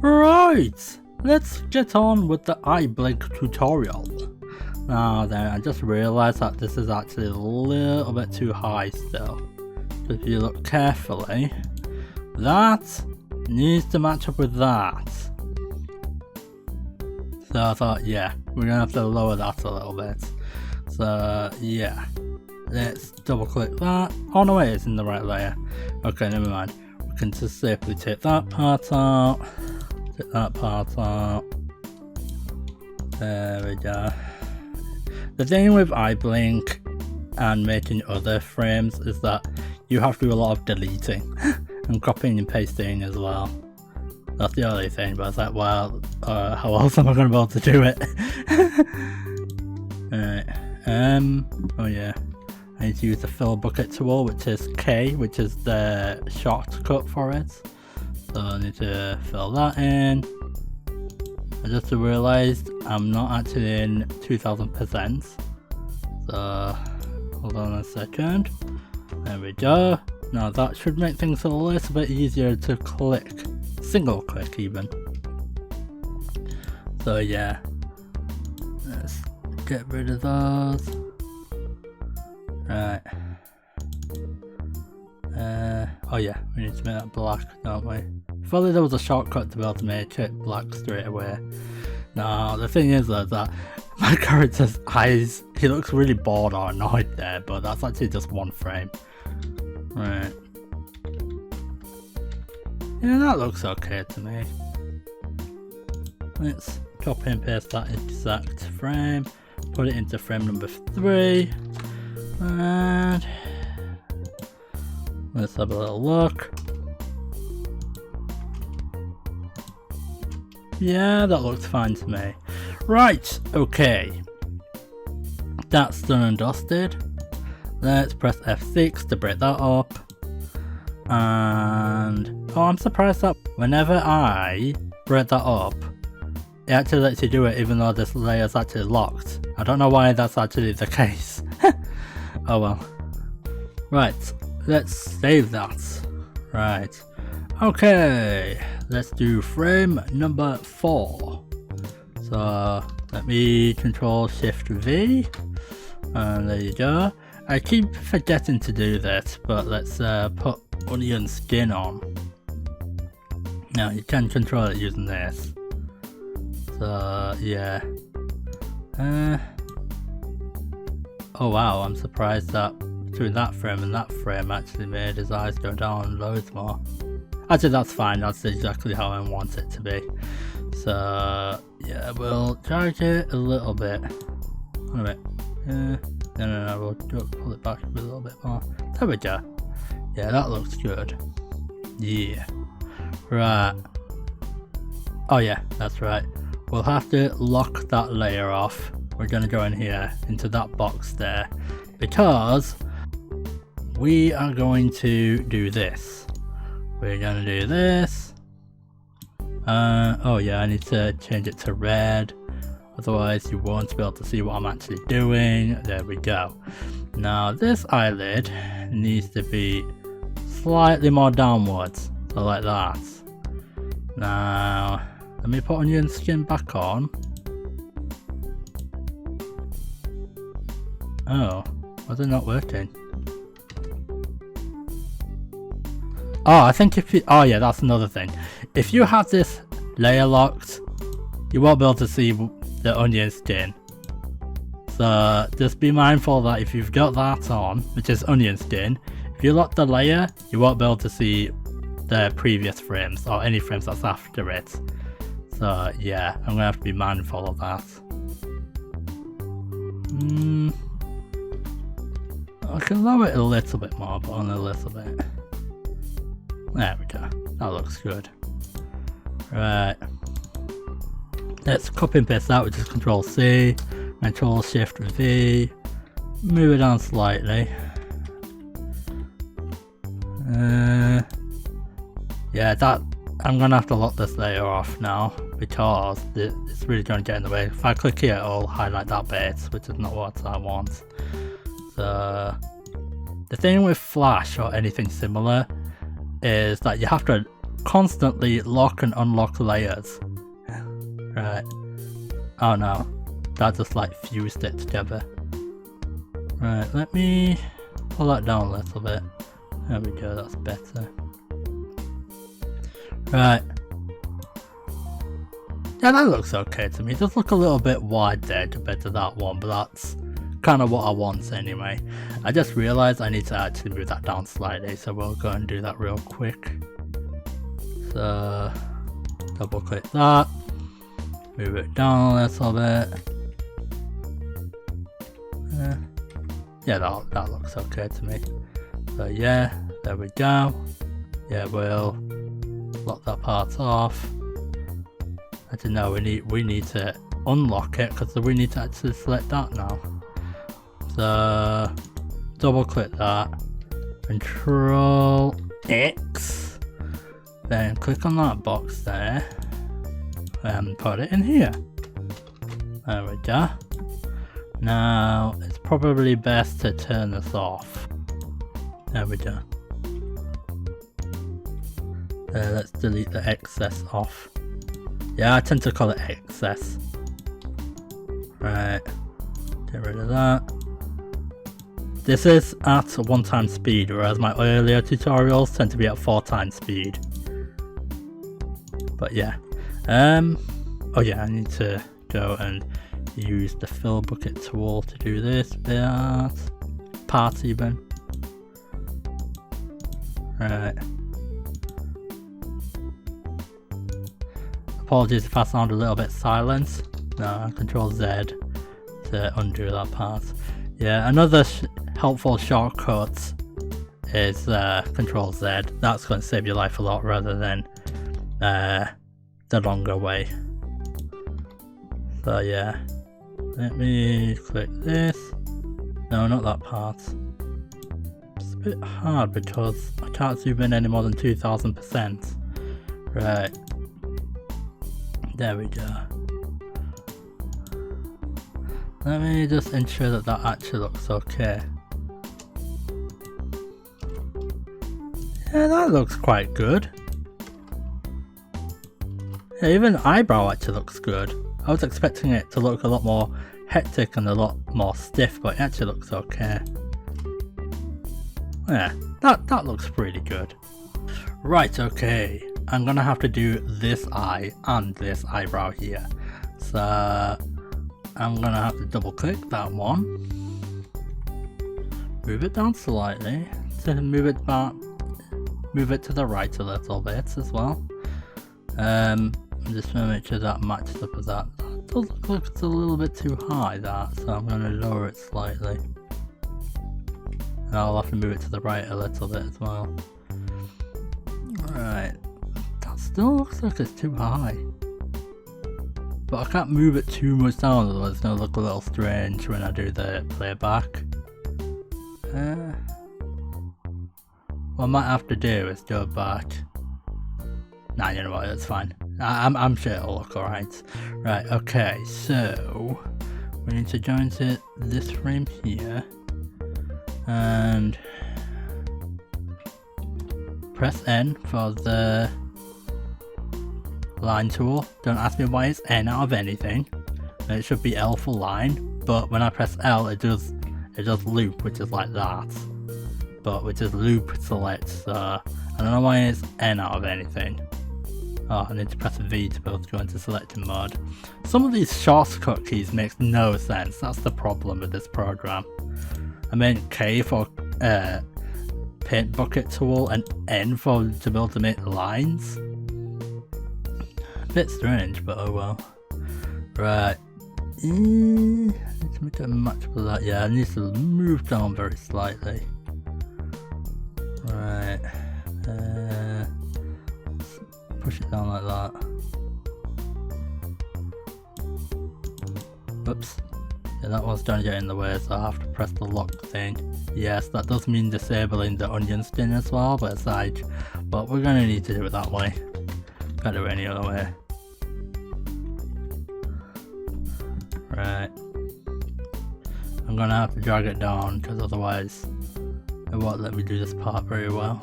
Right, let's get on with the eye blink tutorial. Now then, I just realized that this is actually a little bit too high still. So if you look carefully, that needs to match up with that. So I thought, yeah, we're gonna have to lower that a little bit. So yeah, let's double click that. Oh no, wait, it's in the right layer. Okay, never mind. We can just simply take that part out. Take that part out. There we go. The thing with iBlink and making other frames is that you have to do a lot of deleting and copying and pasting as well. That's the only thing, but it's like, well, how else am I going to be able to do it? Alright, oh yeah, I need to use the fill bucket tool, which is K, which is the shortcut for it. So I need to fill that in. I just realised I'm not actually in 2000%. So hold on a second. There we go. Now that should make things a little bit easier to click. Single click even. So yeah. Let's get rid of those. Right. Oh yeah, we need to make that black, don't we? If only there was a shortcut to be able to make it black straight away. Now the thing is though, that my character's eyes, he looks really bored or annoyed there, but that's actually just one frame. Right. Yeah, that looks okay to me. Let's copy and paste that exact frame, put it into frame number 3, and let's have a little look. Yeah, that looks fine to me. Right, okay. That's done and dusted. Let's press F6 to break that up. And oh, I'm surprised that whenever I break that up, it actually lets you do it even though this layer is actually locked. I don't know why that's actually the case. Oh well. Right, let's save that. Right. Okay, let's do frame number 4. So let me control Shift V, and there you go. I keep forgetting to do this, but let's put onion skin on. Now you can control it using this. So yeah. Oh wow, I'm surprised that between that frame and that frame actually made his eyes go down loads more. Actually that's fine, that's exactly how I want it to be. So yeah, we'll drag it a little bit. Wait a minute. No, we'll pull it back a little bit more. There we go. Yeah, that looks good. Yeah. Right. Oh yeah, that's right. We'll have to lock that layer off. We're going to go in here, into that box there, because we are going to do this. We're going to do this. Oh yeah, I need to change it to red. Otherwise you won't be able to see what I'm actually doing. There we go. Now this eyelid needs to be slightly more downwards. So like that. Now let me put onion skin back on. Oh, why is it not working? Oh, I think if you, oh yeah, that's another thing. If you have this layer locked, you won't be able to see the onion skin. So just be mindful that if you've got that on, which is onion skin, if you lock the layer, you won't be able to see the previous frames or any frames that's after it. So yeah, I'm gonna have to be mindful of that. I can lower it a little bit more, but only a little bit. There we go. That looks good. Right. Let's copy and paste that, which is Control C, Control Shift V. Move it down slightly. Yeah, that I'm gonna have to lock this layer off now because it's really going to get in the way. If I click here, it'll highlight that bit, which is not what I want. So the thing with Flash or anything similar is that you have to constantly lock and unlock layers. Right. Oh no, that just like fused it together. Right, let me pull that down a little bit. There we go, that's better. Right. Yeah, that looks okay to me. It does look a little bit wide there compared to that one, but that's kind of what I want anyway. I just realized I need to actually move that down slightly, so we'll go and do that real quick. So, double click that. Move it down a little bit. Yeah, that looks okay to me. So yeah, there we go. Yeah, we'll lock that part off. Actually no, we need to unlock it because we need to actually select that now. So double click that. Control X. Then click on that box there. And put it in here. There we go. Now it's probably best to turn this off. There we go. Let's delete the excess off. Yeah, I tend to call it excess. Right, get rid of that. This is at 1x speed, whereas my earlier tutorials tend to be at 4x speed. But yeah. Oh yeah, I need to go and use the fill bucket tool to do this bit. Part even. Right. Apologies if I sound a little bit silent. No, Control Z to undo that part. Yeah, another helpful shortcut is Control Z. That's going to save your life a lot rather than the longer way. So yeah, let me click this. No, not that part. It's a bit hard because I can't zoom in any more than 2000%. Right. There we go. Let me just ensure that that actually looks okay. Yeah, that looks quite good. Yeah, even the eyebrow actually looks good. I was expecting it to look a lot more hectic and a lot more stiff, but it actually looks okay. Yeah, that looks pretty good. Right, okay. I'm gonna have to do this eye and this eyebrow here. So I'm gonna have to double click that one. Move it down slightly to move it back. Move it to the right a little bit as well. I'm just gonna make sure that matches up with that. That does look like it's a little bit too high, that, so I'm gonna lower it slightly. And I'll have to move it to the right a little bit as well. Right. Still looks like it's too high, but I can't move it too much down, otherwise it's going to look a little strange when I do the playback. What I might have to do is go back. Nah, you know what, that's fine. I'm sure it'll look alright. Right, okay, so we need to go into this frame here and press N for the line tool. Don't ask me why it's N out of anything. It should be L for line, but when I press L it does loop, which is like that. But which is loop select, so I don't know why it's N out of anything. Oh, I need to press V to be able to go into selecting mode. Some of these shortcut keys makes no sense. That's the problem with this program. I mean K for paint bucket tool and N for to be able to make lines. Bit strange, but oh well. Right. I need to make it match with that. Yeah, I need to move down very slightly. Right. Push it down like that. Oops. Yeah, that one's trying to get in the way, so I have to press the lock thing. Yes, that does mean disabling the onion skin as well, but aside. But we're gonna need to do it that way. Can't do it any other way. Right. I'm gonna have to drag it down because otherwise it won't let me do this part very well.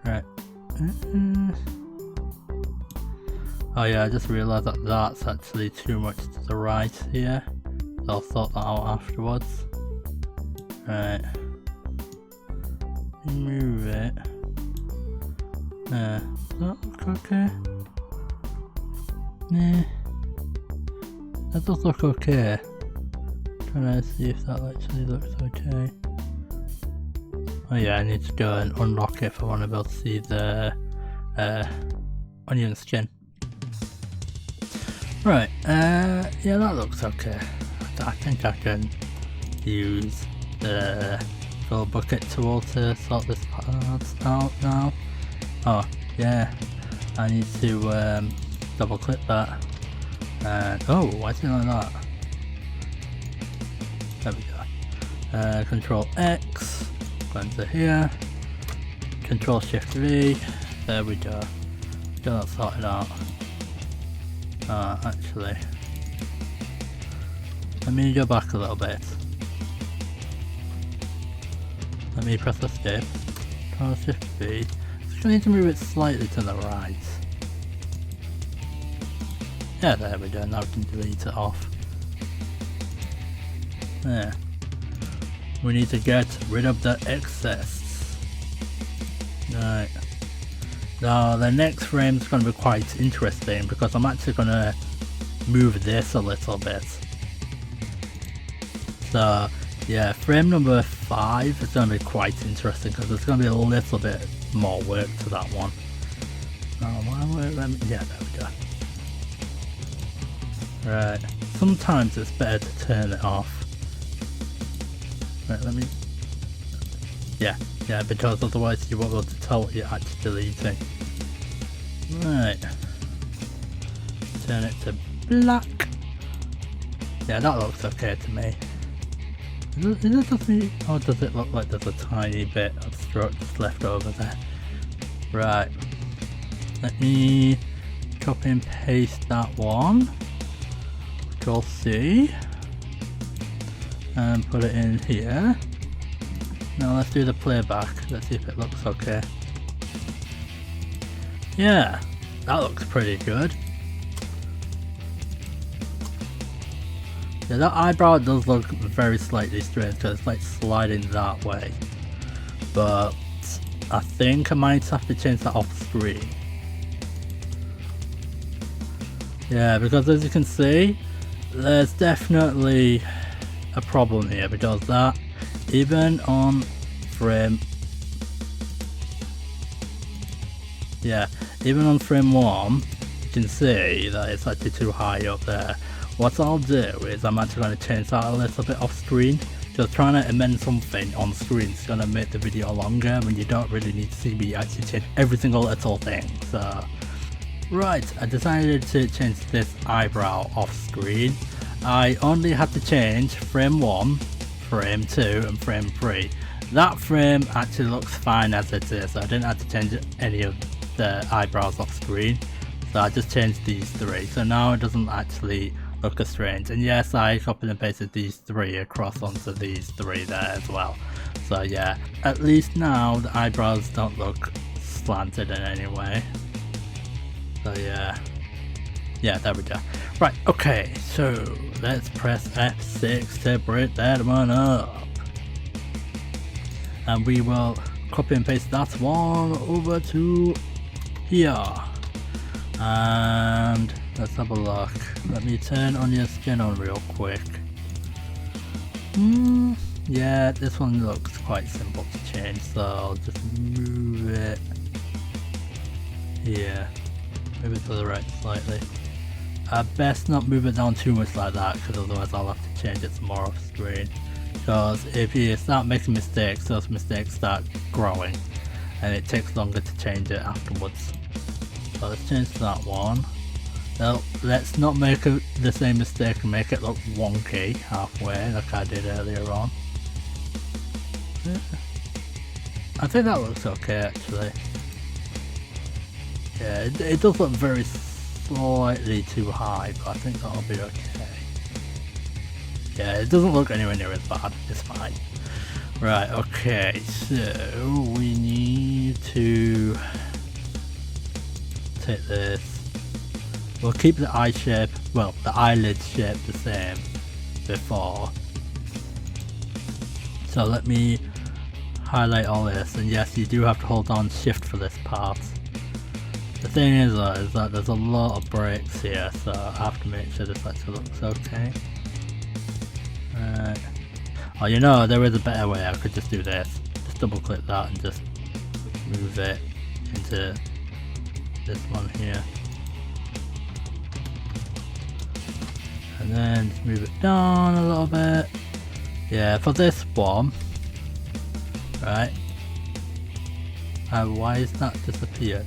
Right. Oh yeah, I just realised that that's actually too much to the right here. So I'll sort that out afterwards. Right. Move it. Does that look okay? Nah. That does look okay. Trying to see if that actually looks okay. Oh yeah, I need to go and unlock it if I want to be able to see the onion skin. Right, yeah, that looks okay. I think I can use the fill bucket tool to sort this part out now. Oh, yeah, I need to double click that. And, oh, why is it like that? There we go. Control X, go into here, Control Shift V, there we go. Get that sorted out. Actually, let me go back a little bit. Let me press escape, Control Shift V. I need to move it slightly to the right. Yeah, there we go, now we can delete it off. There. We need to get rid of the excess. Right. Now the next frame is going to be quite interesting because I'm actually going to move this a little bit. So yeah, frame number 5 is going to be quite interesting because there's going to be a little bit more work to that one. Yeah, there we go. Right, sometimes it's better to turn it off. Right, let me... Yeah, because otherwise you won't be able to tell what you're actually deleting. Right. Turn it to black. Yeah, that looks okay to me. Or does it look like there's a tiny bit of strokes left over there? Right. Let me copy and paste that one. Control C. And put it in here. Now let's do the playback. Let's see if it looks okay. Yeah, that looks pretty good. Yeah, that eyebrow does look very slightly strange because it's like sliding that way. But I think I might have to change that off screen. Yeah, because as you can see, there's definitely a problem here because that, even on frame, even on frame 1, you can see that it's actually too high up there. What I'll do is I'm actually going to change that a little bit off screen. Just trying to amend something on screen is going to make the video longer when you don't really need to see me actually change every single little thing. So, right, I decided to change this eyebrow off screen. I only had to change frame 1, frame 2 and frame 3. That frame actually looks fine as it is, so I didn't have to change any of the eyebrows off screen. So I just changed these 3, so now it doesn't actually look as strange. And yes, I copied and pasted these 3 across onto these 3 there as well. So yeah, at least now the eyebrows don't look slanted in any way. So yeah, there we go. Right, okay, so let's press F6 to break that one up. And we will copy and paste that one over to here. And let's have a look. Let me turn on your skin on real quick. Yeah, this one looks quite simple to change, so I'll just move it here. Move it to the right slightly. I best not move it down too much like that, because otherwise I'll have to change it some more off screen. Because if you start making mistakes, those mistakes start growing, and it takes longer to change it afterwards. So let's change that one. Now let's not make the same mistake and make it look wonky halfway like I did earlier on. I think that looks okay actually. Yeah, it does look very slightly too high, but I think that'll be okay. Yeah, it doesn't look anywhere near as bad, it's fine. Right, okay, so we need to rotate this. We'll keep the eye shape, well, the eyelid shape the same before. So let me highlight all this, and yes, you do have to hold down shift for this part. The thing is though, is that there's a lot of breaks here, so I have to make sure this actually looks okay. Right. Oh, you know, there is a better way. I could just do this. Just double click that and just move it into this one here. And then just move it down a little bit. Yeah, for this one, right? Why is that disappeared?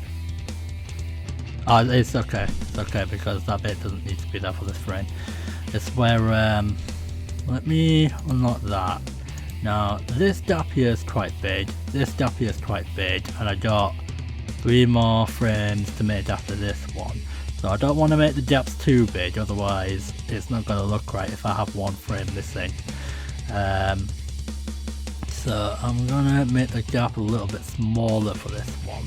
Oh, it's okay. It's okay because that bit doesn't need to be there for this frame. It's where, let me unlock that. Now, this gap here is quite big. This gap here is quite big, and I got 3 more frames to make after this one. So I don't want to make the gaps too big, otherwise it's not going to look right if I have 1 frame missing. So I'm gonna make the gap a little bit smaller for this one,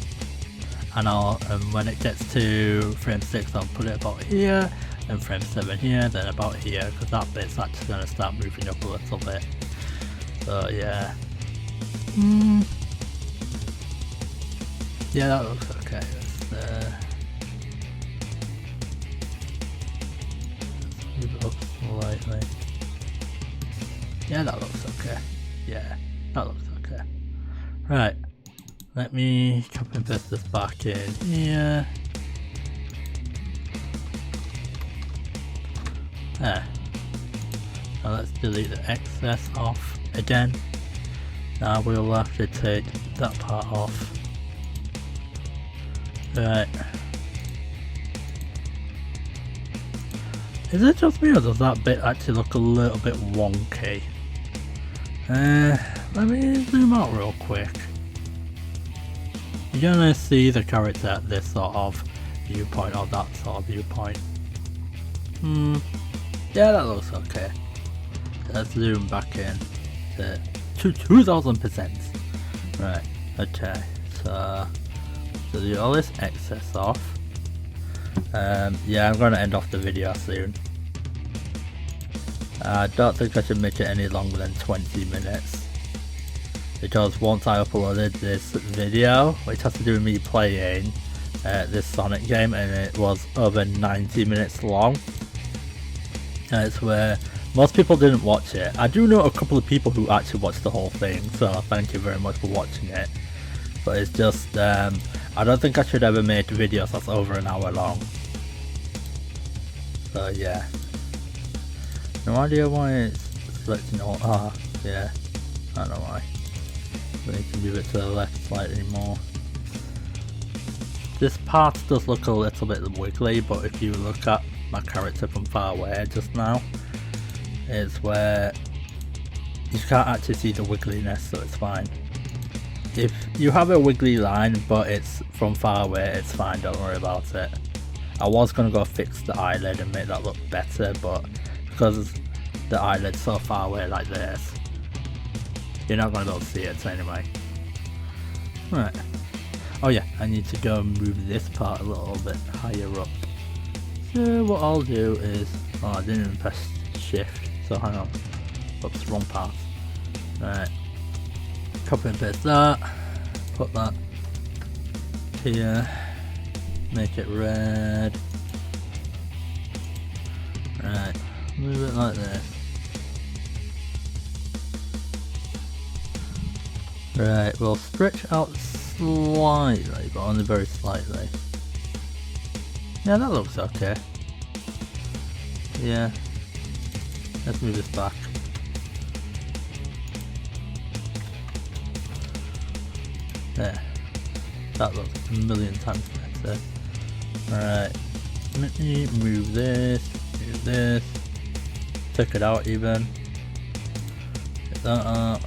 and when it gets to frame 6 I'll put it about here, then frame 7 here, then about here, because that bit's actually gonna start moving up a little bit. So yeah. Yeah, that looks okay. Let's move it up slightly. Yeah, that looks okay. Yeah, that looks okay. Right, let me copy and paste this back in here. There. Now let's delete the excess off again. Now we'll have to take that part off. Right. Is it just me or does that bit actually look a little bit wonky? Let me zoom out real quick. You're gonna see the character at this sort of viewpoint or that sort of viewpoint. Yeah, that looks okay. Let's zoom back in to 2000%. Right, okay, so delete all this excess off. Yeah, I'm gonna end off the video soon. I don't think I should make it any longer than 20 minutes. Because once I uploaded this video, which has to do with me playing this Sonic game, and it was over 90 minutes long. And it's where most people didn't watch it. I do know a couple of people who actually watched the whole thing, so thank you very much for watching it. But it's just, I don't think I should ever make videos that's over an hour long. So yeah. No idea why it's selecting all. Yeah, I don't know why. We need to move it to the left slightly more. This part does look a little bit wiggly, but if you look at my character from far away just now, it's where you can't actually see the wiggliness, so it's fine. If you have a wiggly line, but it's from far away, it's fine, don't worry about it. I was going to go fix the eyelid and make that look better, but because the eyelid's so far away like this, you're not going to be able to see it anyway. Right. Oh yeah, I need to go and move this part a little bit higher up. So what I'll do is, I didn't even press shift, so hang on. Oops, wrong part. Right. Copy and paste that. Put that here. Make it red. Right. Move it like this. Right, we'll stretch out slightly, but only very slightly. Yeah, that looks okay. Yeah. Let's move this back. There. That looks a million times better. Alright. Let me move this, take it out even. Get that out.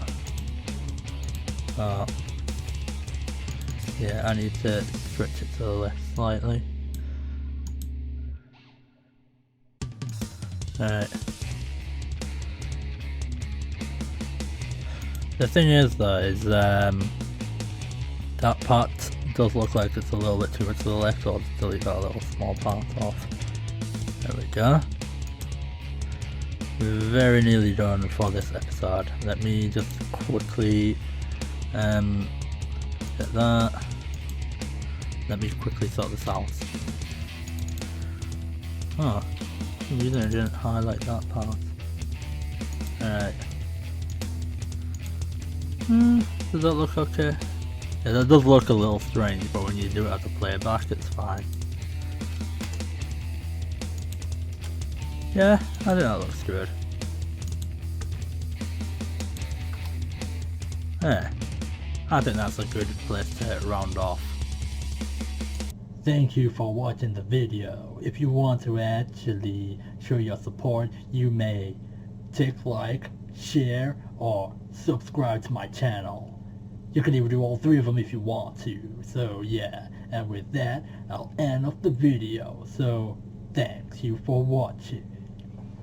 Oh. Yeah, I need to stretch it to the left slightly. Alright. The thing is though, is that part does look like it's a little bit too much to the left, so I'll just delete that little small part off. There we go. We're very nearly done for this episode. Let me just quickly get that. Let me quickly sort this out. Oh, for some reason I didn't highlight that part. Alright. Does that look okay? Yeah, that does look a little strange, but when you do it as a playback, it's fine. Yeah, I think that looks good. Yeah, I think that's a good place to round off. Thank you for watching the video. If you want to actually show your support, you may tick like, share, or subscribe to my channel. You can even do all three of them if you want to. So yeah, and with that, I'll end off the video. So thanks you for watching.